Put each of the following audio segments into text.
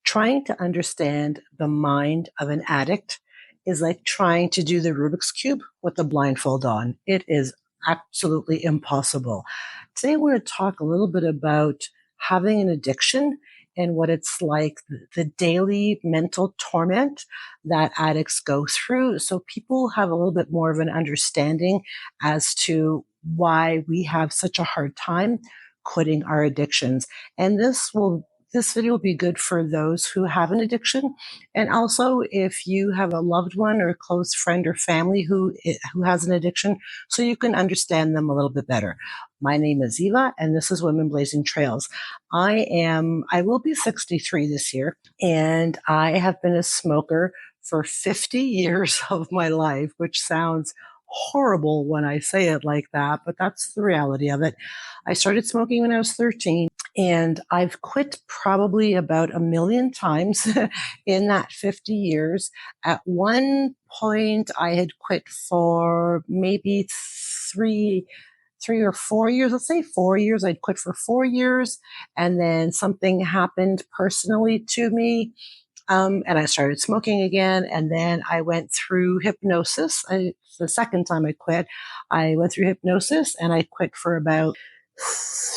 Trying to understand the mind of an addict is like trying to do the Rubik's Cube with the blindfold on. It is absolutely impossible. Today, we're going to talk a little bit about having an addiction and what it's like, the daily mental torment that addicts go through. So people have a little bit more of an understanding as to why we have such a hard time quitting our addictions. And this video will be good for those who have an addiction. And also if you have a loved one or a close friend or family who has an addiction, so you can understand them a little bit better. My name is Eva, and this is Women Blazing Trails. I will be 63 this year, and I have been a smoker for 50 years of my life, which sounds horrible when I say it like that, but that's the reality of it. I started smoking when I was 13. And I've quit probably about a million times in that 50 years. At one point, I had quit for maybe three or 4 years. Let's say 4 years. I'd quit for 4 years. And then something happened personally to me. And I started smoking again. And then I went through hypnosis. The second time I quit, I went through hypnosis and I quit for about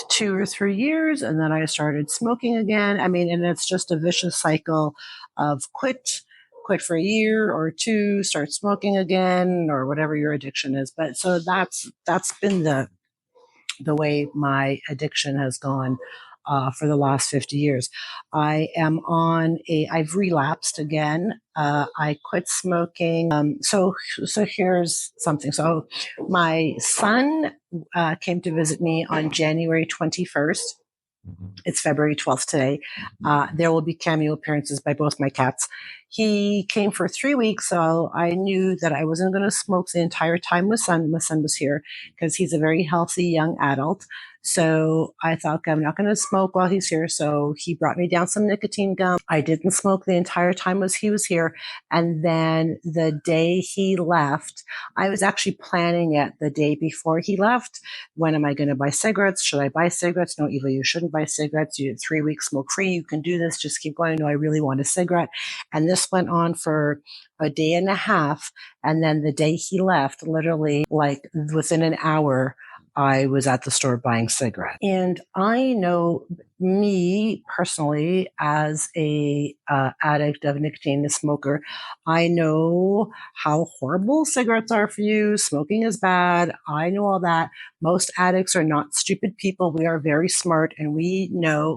2 or 3 years, and then I started smoking again. And it's just a vicious cycle of quit for a year or two, start smoking again, or whatever your addiction is. But so that's been the way my addiction has gone for the last 50 years. I've relapsed again. I quit smoking. So here's something. So my son came to visit me on January 21st. It's February 12th today. There will be cameo appearances by both my cats. He came for 3 weeks, so I knew that I wasn't going to smoke the entire time my son was here, because he's a very healthy young adult. So I thought, okay, I'm not going to smoke while he's here. So he brought me down some nicotine gum. I didn't smoke the entire time he was here. And then the day he left, I was actually planning it the day before he left. When am I going to buy cigarettes? Should I buy cigarettes? No, Eva, you shouldn't buy cigarettes. You had 3 weeks smoke free. You can do this. Just keep going. No, I really want a cigarette. And this went on for a day and a half. And then the day he left, literally like within an hour, I was at the store buying cigarettes. And I know me personally as a addict of nicotine, a smoker, I know how horrible cigarettes are for you. Smoking is bad. I know all that. Most addicts are not stupid people. We are very smart, and we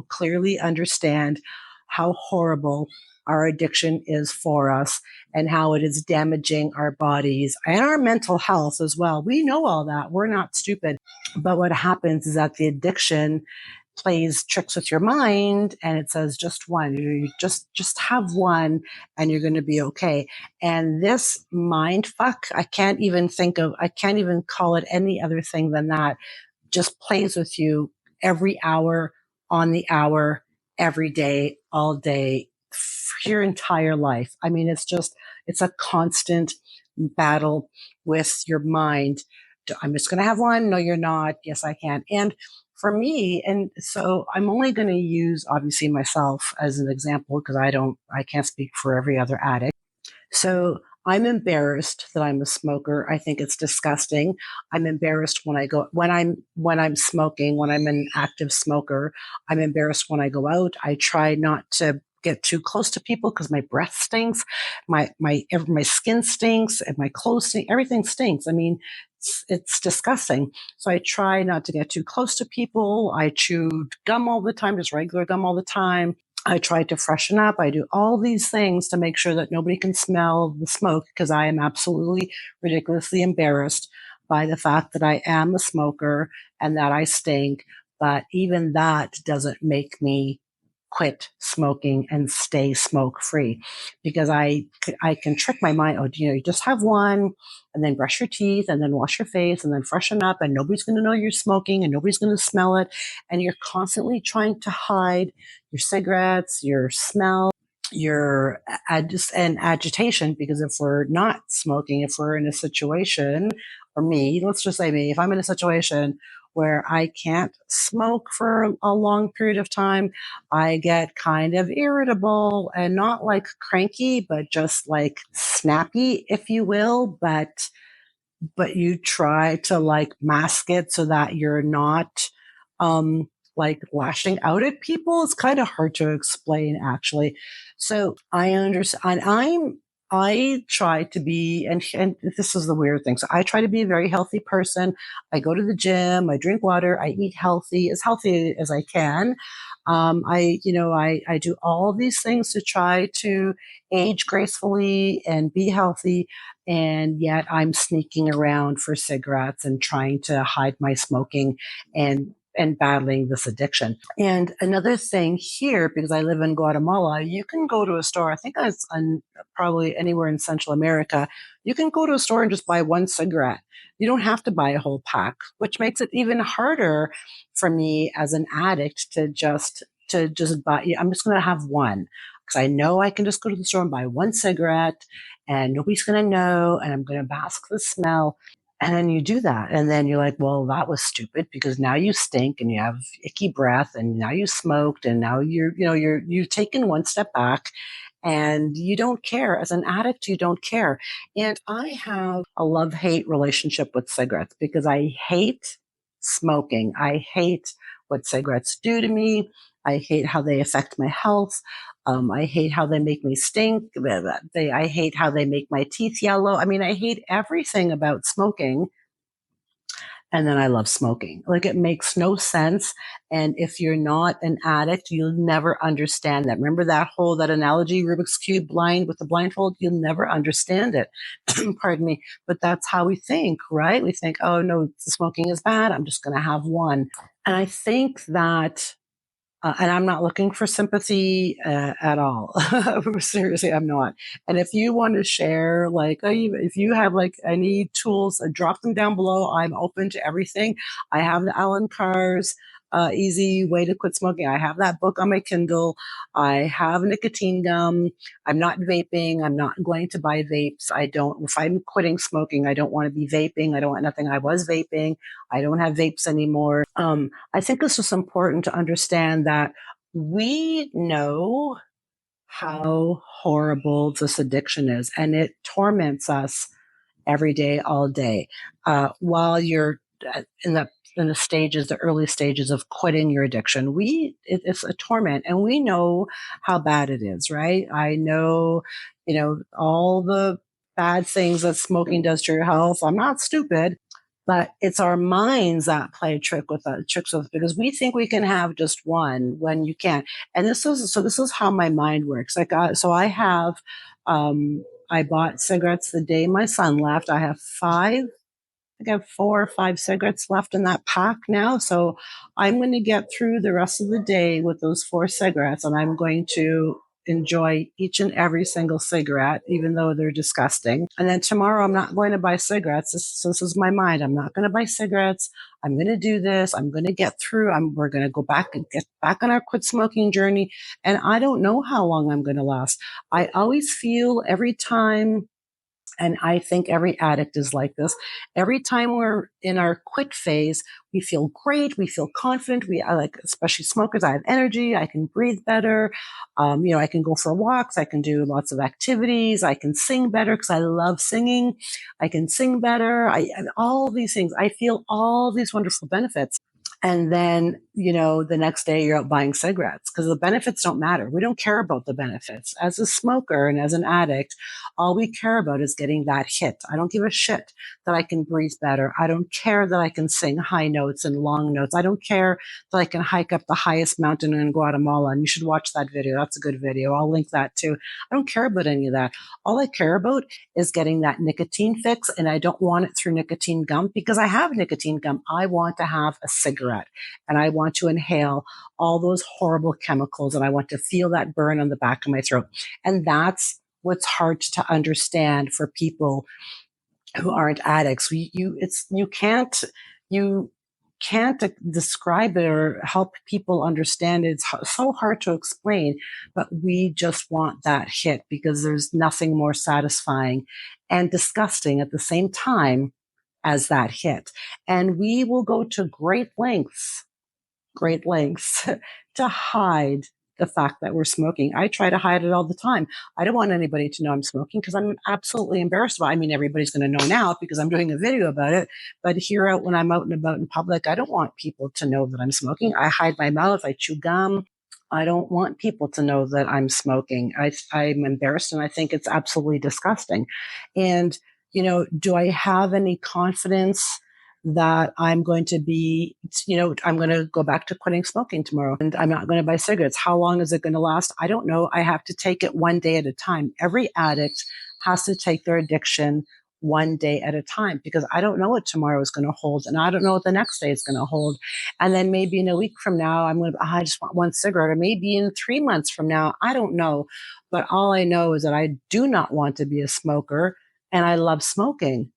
clearly understand how horrible our addiction is for us and how it is damaging our bodies and our mental health as well. We know all that. We're not stupid. But what happens is that the addiction plays tricks with your mind, and it says just one. You just have one and you're going to be okay. And this mind fuck, I can't even call it any other thing than that, just plays with you every hour, on the hour, every day, all day, for your entire life. It's a constant battle with your mind. I'm just going to have one. No, you're not. Yes, I can. And for me, and so I'm only going to use obviously myself as an example, because I can't speak for every other addict. So I'm embarrassed that I'm a smoker. I think it's disgusting. I'm embarrassed when I'm smoking, when I'm an active smoker. I'm embarrassed when I go out. I try not to get too close to people because my breath stinks, my skin stinks, and my clothes stink. Everything stinks. It's disgusting. So I try not to get too close to people. I chew gum all the time, just regular gum all the time. I try to freshen up. I do all these things to make sure that nobody can smell the smoke, because I am absolutely ridiculously embarrassed by the fact that I am a smoker and that I stink. But even that doesn't make me quit smoking and stay smoke free, because I can trick my mind. Oh, you just have one, and then brush your teeth, and then wash your face, and then freshen up, and nobody's going to know you're smoking, and nobody's going to smell it. And you're constantly trying to hide your cigarettes, your smell, your and agitation. Because if we're not smoking, if we're in a situation, or me, let's just say me, if I'm in a situation where I can't smoke for a long period of time. I get kind of irritable and not like cranky, but just like snappy, if you will. But you try to like mask it so that you're not like lashing out at people. It's kind of hard to explain actually. So I understand. I try to be, and this is the weird thing. So I try to be a very healthy person. I go to the gym, I drink water, I eat healthy as I can. I do all these things to try to age gracefully and be healthy, and yet I'm sneaking around for cigarettes and trying to hide my smoking and battling this addiction. And another thing here, because I live in Guatemala, you can go to a store. I think that's probably anywhere in Central America. You can go to a store and just buy one cigarette. You don't have to buy a whole pack, which makes it even harder for me as an addict to just buy. I'm just going to have one because I know I can just go to the store and buy one cigarette and nobody's going to know, and I'm going to mask the smell. And then you do that. And then you're like, well, that was stupid because now you stink and you have icky breath and now you smoked and now you've taken one step back and you don't care. As an addict, you don't care. And I have a love-hate relationship with cigarettes because I hate smoking. I hate what cigarettes do to me. I hate how they affect my health. I hate how they make me stink. I hate how they make my teeth yellow. I mean, I hate everything about smoking. And then I love smoking. Like it makes no sense. And if you're not an addict, you'll never understand that. Remember that analogy, Rubik's Cube blind with the blindfold? You'll never understand it. Pardon me. But that's how we think, right? We think, oh no, smoking is bad. I'm just going to have one. And I think that and I'm not looking for sympathy at all. Seriously, I'm not. And if you want to share, like, if you have like any tools, drop them down below. I'm open to everything. I have the Alan Carr's Easy Way to Quit Smoking. I have that book on my Kindle. I have nicotine gum. I'm not vaping. I'm not going to buy vapes. I don't, if I'm quitting smoking, I don't want to be vaping. I don't want nothing. I was vaping. I don't have vapes anymore. I think it's just important to understand that we know how horrible this addiction is, and it torments us every day, all day. While you're in the early stages of quitting your addiction, it's a torment, and we know how bad it is, right? I know, all the bad things that smoking does to your health. I'm not stupid, but it's our minds that play tricks with us because we think we can have just one when you can't. And this is how my mind works. I bought cigarettes the day my son left. I have I have 4 or 5 cigarettes left in that pack now. So I'm going to get through the rest of the day with those 4 cigarettes, and I'm going to enjoy each and every single cigarette, even though they're disgusting. And then tomorrow, I'm not going to buy cigarettes. This is my mind. I'm not going to buy cigarettes. I'm going to do this. I'm going to get through. We're going to go back and get back on our quit smoking journey. And I don't know how long I'm going to last. I always feel every time, and I think every addict is like this. Every time we're in our quit phase, we feel great. We feel confident. Especially smokers, I have energy. I can breathe better. I can go for walks. I can do lots of activities. I can sing better because I love singing. I can sing better. And all these things. I feel all these wonderful benefits. And then, the next day you're out buying cigarettes because the benefits don't matter. We don't care about the benefits. As a smoker and as an addict, all we care about is getting that hit. I don't give a shit that I can breathe better. I don't care that I can sing high notes and long notes. I don't care that I can hike up the highest mountain in Guatemala. And you should watch that video. That's a good video. I'll link that too. I don't care about any of that. All I care about is getting that nicotine fix. And I don't want it through nicotine gum because I have nicotine gum. I want to have a cigarette and I want to inhale all those horrible chemicals and I want to feel that burn on the back of my throat. And that's what's hard to understand for people who aren't addicts. You can't describe it or help people understand it. It's so hard to explain, but we just want that hit because there's nothing more satisfying and disgusting at the same time as that hit. And we will go to great lengths to hide the fact that we're smoking. I try to hide it all the time. I don't want anybody to know I'm smoking because I'm absolutely embarrassed about it. I mean, everybody's going to know now because I'm doing a video about it. But here out when I'm out and about in public, I don't want people to know that I'm smoking. I hide my mouth. I chew gum. I don't want people to know that I'm smoking. I'm embarrassed and I think it's absolutely disgusting. And, do I have any confidence that I'm going to be, I'm going to go back to quitting smoking tomorrow and I'm not going to buy cigarettes? How long is it going to last? I don't know. I have to take it one day at a time. Every addict has to take their addiction one day at a time because I don't know what tomorrow is going to hold and I don't know what the next day is going to hold. And then maybe in a week from now, I just want one cigarette, or maybe in 3 months from now, I don't know. But all I know is that I do not want to be a smoker and I love smoking.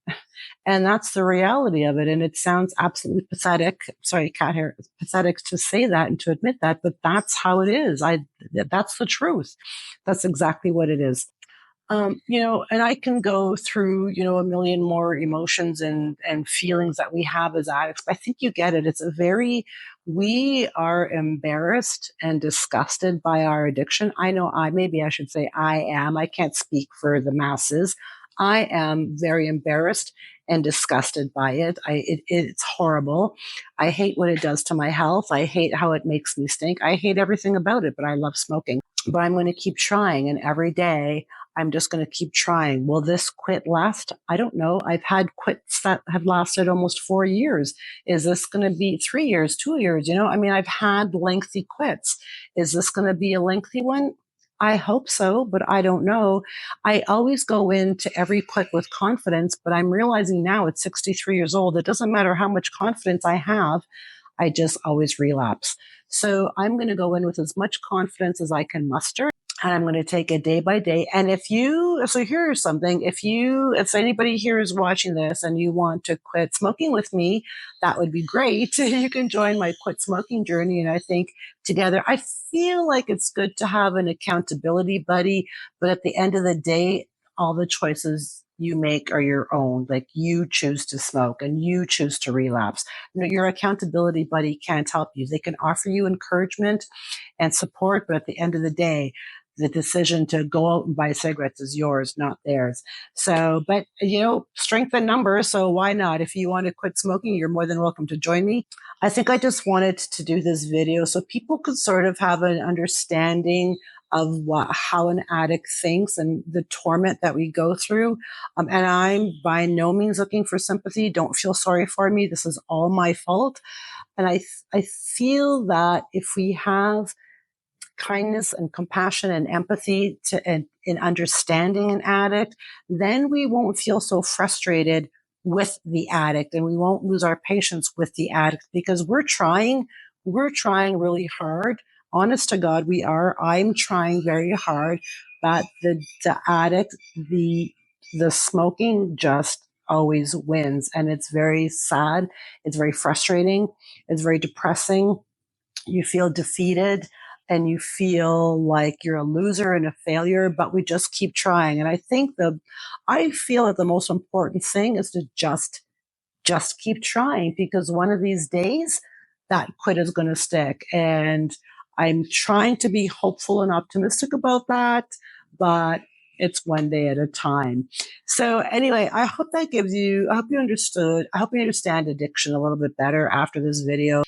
And that's the reality of it. And it sounds absolutely pathetic. Sorry, cat hair. It's pathetic to say that and to admit that, but that's how it is. That's the truth. That's exactly what it is. And I can go through, a million more emotions and feelings that we have as addicts, but I think you get it. We are embarrassed and disgusted by our addiction. I know maybe I should say I am. I can't speak for the masses. I am very embarrassed and disgusted by it. It's horrible. I hate what it does to my health. I hate how it makes me stink. I hate everything about it, but I love smoking. But I'm going to keep trying. And every day I'm just going to keep trying. Will this quit last? I don't know. I've had quits that have lasted almost 4 years. Is this going to be 3 years, 2 years? I've had lengthy quits. Is this going to be a lengthy one? I hope so, but I don't know. I always go into every quit with confidence, but I'm realizing now at 63 years old, it doesn't matter how much confidence I have. I just always relapse. So I'm going to go in with as much confidence as I can muster. And I'm going to take it day by day. And so here's something. If anybody here is watching this and you want to quit smoking with me, that would be great. You can join my quit smoking journey. And I think together, I feel like it's good to have an accountability buddy. But at the end of the day, all the choices you make are your own. Like you choose to smoke and you choose to relapse. Your accountability buddy can't help you. They can offer you encouragement and support, but at the end of the day, the decision to go out and buy cigarettes is yours, not theirs. So, but strength in numbers. So why not? If you want to quit smoking, you're more than welcome to join me. I think I just wanted to do this video so people could sort of have an understanding of how an addict thinks and the torment that we go through. And I'm by no means looking for sympathy. Don't feel sorry for me. This is all my fault. And I feel that if we have kindness and compassion and empathy in understanding an addict, then we won't feel so frustrated with the addict and we won't lose our patience with the addict because we're trying really hard. Honest to God, we are. I'm trying very hard, but the addict, the smoking just always wins. And it's very sad. It's very frustrating. It's very depressing. You feel defeated and you feel like you're a loser and a failure, but we just keep trying. And I feel that the most important thing is to just keep trying because one of these days that quit is going to stick. And I'm trying to be hopeful and optimistic about that, but it's one day at a time. So anyway, I hope you understand addiction a little bit better after this video.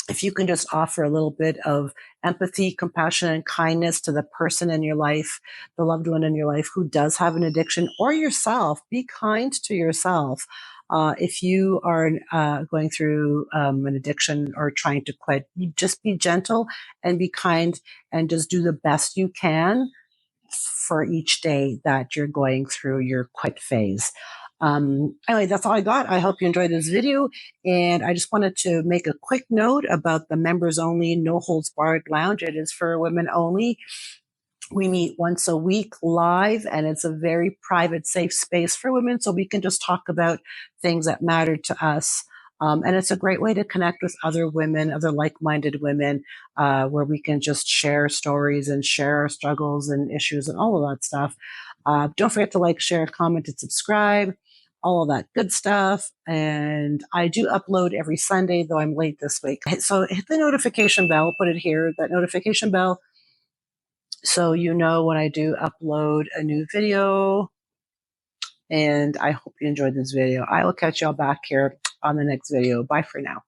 If you can just offer a little bit of empathy, compassion, and kindness to the person in your life, the loved one in your life who does have an addiction, or yourself, be kind to yourself. If you are going through an addiction or trying to quit, you just be gentle and be kind and just do the best you can for each day that you're going through your quit phase. Anyway, that's all I got. I hope you enjoyed this video. And I just wanted to make a quick note about the members only No Holds Barred Lounge. It is for women only. We meet once a week live, and it's a very private, safe space for women. So we can just talk about things that matter to us. And it's a great way to connect with other women, other like-minded women, where we can just share stories and share our struggles and issues and all of that stuff. Don't forget to like, share, comment, and subscribe. all of that good stuff. And I do upload every Sunday, though I'm late this week. So hit the notification bell, put it here, that notification bell, so you know when I do upload a new video. And I hope you enjoyed this video. I will catch y'all back here on the next video. Bye for now.